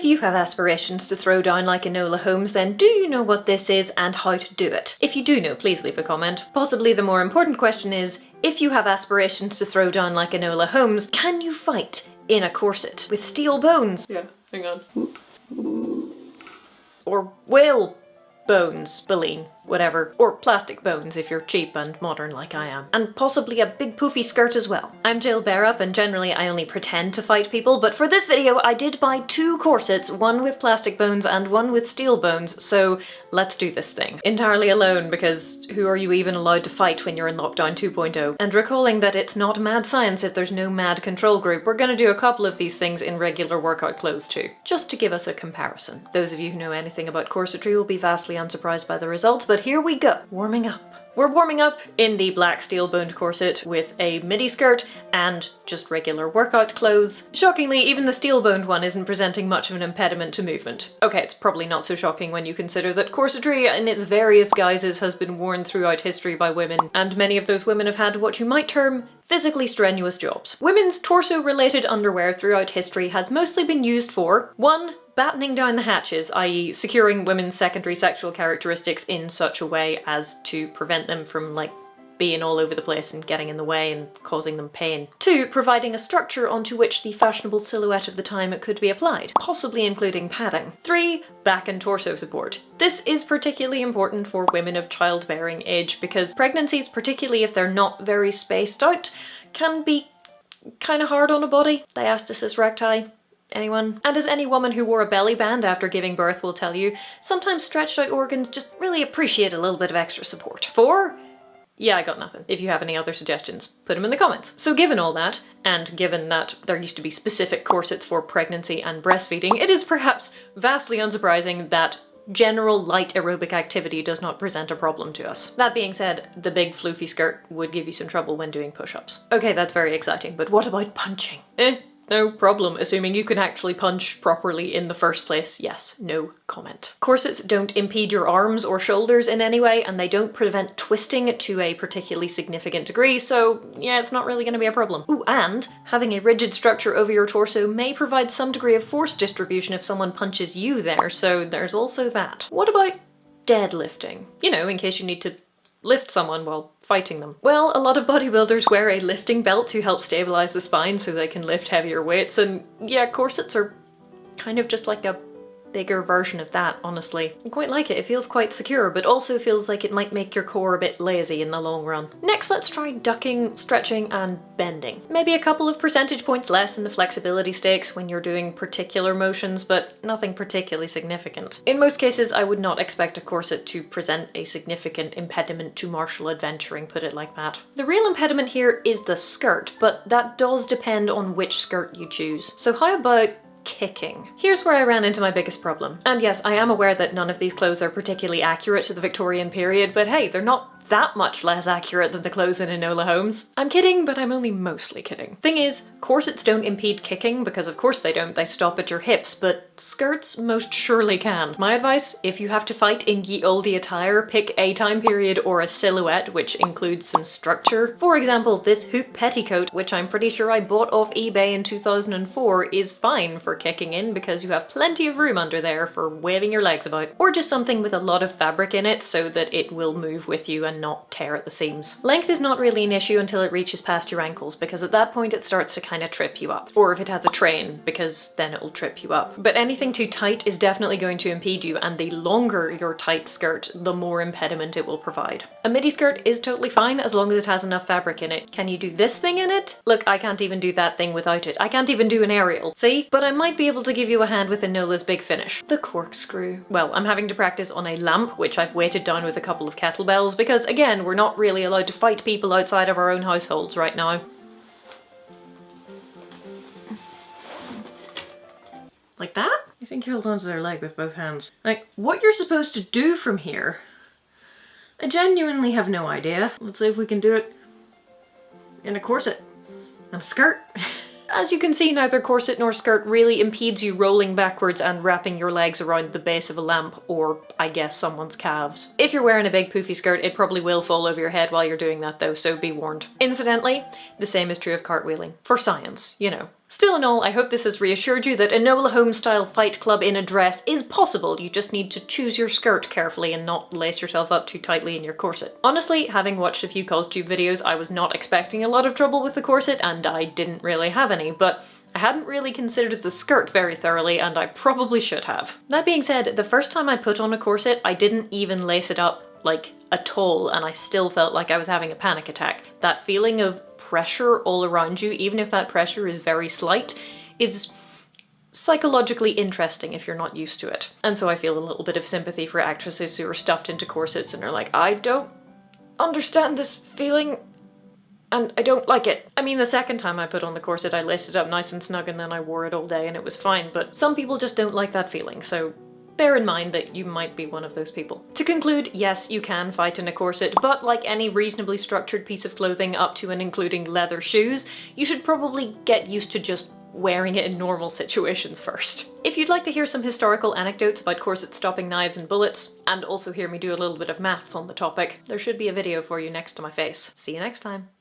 If you have aspirations to throw down like Enola Holmes, then do you know what this is and how to do it? If you do know, please leave a comment. Possibly the more important question is, if you have aspirations to throw down like Enola Holmes, can you fight in a corset with steel bones? Yeah, hang on. Or whale bones, baleen, whatever. Or plastic bones if you're cheap and modern like I am. And possibly a big poofy skirt as well. I'm Jill Bearup and generally I only pretend to fight people, but for this video I did buy 2 corsets, one with plastic bones and one with steel bones, so let's do this thing. Entirely alone, because who are you even allowed to fight when you're in Lockdown 2.0? And recalling that it's not mad science if there's no mad control group, we're gonna do a couple of these things in regular workout clothes too, just to give us a comparison. Those of you who know anything about corsetry will be vastly unsurprised by the results, but here we go. Warming up. We're warming up in the black steel-boned corset with a midi skirt and just regular workout clothes. Shockingly, even the steel-boned one isn't presenting much of an impediment to movement. Okay, it's probably not so shocking when you consider that corsetry in its various guises has been worn throughout history by women, and many of those women have had what you might term physically strenuous jobs. Women's torso-related underwear throughout history has mostly been used for 1. Battening down the hatches, i.e. securing women's secondary sexual characteristics in such a way as to prevent them from, like, being all over the place and getting in the way and causing them pain. 2. Providing a structure onto which the fashionable silhouette of the time could be applied, possibly including padding. 3. Back and torso support. This is particularly important for women of childbearing age because pregnancies, particularly if they're not very spaced out, can be kind of hard on a body. Diastasis recti. Anyone? And as any woman who wore a belly band after giving birth will tell you, sometimes stretched out organs just really appreciate a little bit of extra support. 4. Yeah, I got nothing. If you have any other suggestions, put them in the comments. So given all that, and given that there used to be specific corsets for pregnancy and breastfeeding, it is perhaps vastly unsurprising that general light aerobic activity does not present a problem to us. That being said, the big floofy skirt would give you some trouble when doing push-ups. Okay, that's very exciting, but what about punching? No problem, assuming you can actually punch properly in the first place. Yes, no comment. Corsets don't impede your arms or shoulders in any way, and they don't prevent twisting to a particularly significant degree, so yeah, it's not really going to be a problem. Ooh, and having a rigid structure over your torso may provide some degree of force distribution if someone punches you there, so there's also that. What about deadlifting? You know, in case you need to lift someone while fighting them. Well, a lot of bodybuilders wear a lifting belt to help stabilize the spine so they can lift heavier weights, and yeah, corsets are kind of just like a bigger version of that, honestly. I quite like it. It feels quite secure, but also feels like it might make your core a bit lazy in the long run. Next, let's try ducking, stretching, and bending. Maybe a couple of percentage points less in the flexibility stakes when you're doing particular motions, but nothing particularly significant. In most cases, I would not expect a corset to present a significant impediment to martial adventuring, put it like that. The real impediment here is the skirt, but that does depend on which skirt you choose. So how about kicking? Here's where I ran into my biggest problem. And yes, I am aware that none of these clothes are particularly accurate to the Victorian period, but hey, they're not that much less accurate than the clothes in Enola Holmes. I'm kidding, but I'm only mostly kidding. Thing is, corsets don't impede kicking, because of course they don't, they stop at your hips, but skirts most surely can. My advice, if you have to fight in ye olde attire, pick a time period or a silhouette which includes some structure. For example, this hoop petticoat, which I'm pretty sure I bought off eBay in 2004, is fine for kicking in because you have plenty of room under there for waving your legs about. Or just something with a lot of fabric in it so that it will move with you and not tear at the seams. Length is not really an issue until it reaches past your ankles, because at that point it starts to kind of trip you up. Or if it has a train, because then it'll trip you up. But anything too tight is definitely going to impede you, and the longer your tight skirt, the more impediment it will provide. A midi skirt is totally fine as long as it has enough fabric in it. Can you do this thing in it? Look, I can't even do that thing without it. I can't even do an aerial. See? But I might be able to give you a hand with Enola's big finish. The corkscrew. Well, I'm having to practice on a lamp, which I've weighted down with a couple of kettlebells, because again, we're not really allowed to fight people outside of our own households right now. Like that? I think you hold onto their leg with both hands. Like, what you're supposed to do from here, I genuinely have no idea. Let's see if we can do it in a corset and a skirt. As you can see, neither corset nor skirt really impedes you rolling backwards and wrapping your legs around the base of a lamp, or I guess someone's calves. If you're wearing a big poofy skirt, it probably will fall over your head while you're doing that though, so be warned. Incidentally, the same is true of cartwheeling. For science, you know. Still in all, I hope this has reassured you that Enola Holmes-style fight club in a dress is possible. You just need to choose your skirt carefully and not lace yourself up too tightly in your corset. Honestly, having watched a few CosTube videos, I was not expecting a lot of trouble with the corset, and I didn't really have any, but I hadn't really considered the skirt very thoroughly, and I probably should have. That being said, the first time I put on a corset, I didn't even lace it up, like, at all, and I still felt like I was having a panic attack. That feeling of pressure all around you, even if that pressure is very slight, is psychologically interesting if you're not used to it. And so I feel a little bit of sympathy for actresses who are stuffed into corsets and are like, I don't understand this feeling, and I don't like it. I mean, the second time I put on the corset, I laced it up nice and snug and then I wore it all day and it was fine, but some people just don't like that feeling, so bear in mind that you might be one of those people. To conclude, yes, you can fight in a corset, but like any reasonably structured piece of clothing up to and including leather shoes, you should probably get used to just wearing it in normal situations first. If you'd like to hear some historical anecdotes about corsets stopping knives and bullets, and also hear me do a little bit of maths on the topic, there should be a video for you next to my face. See you next time.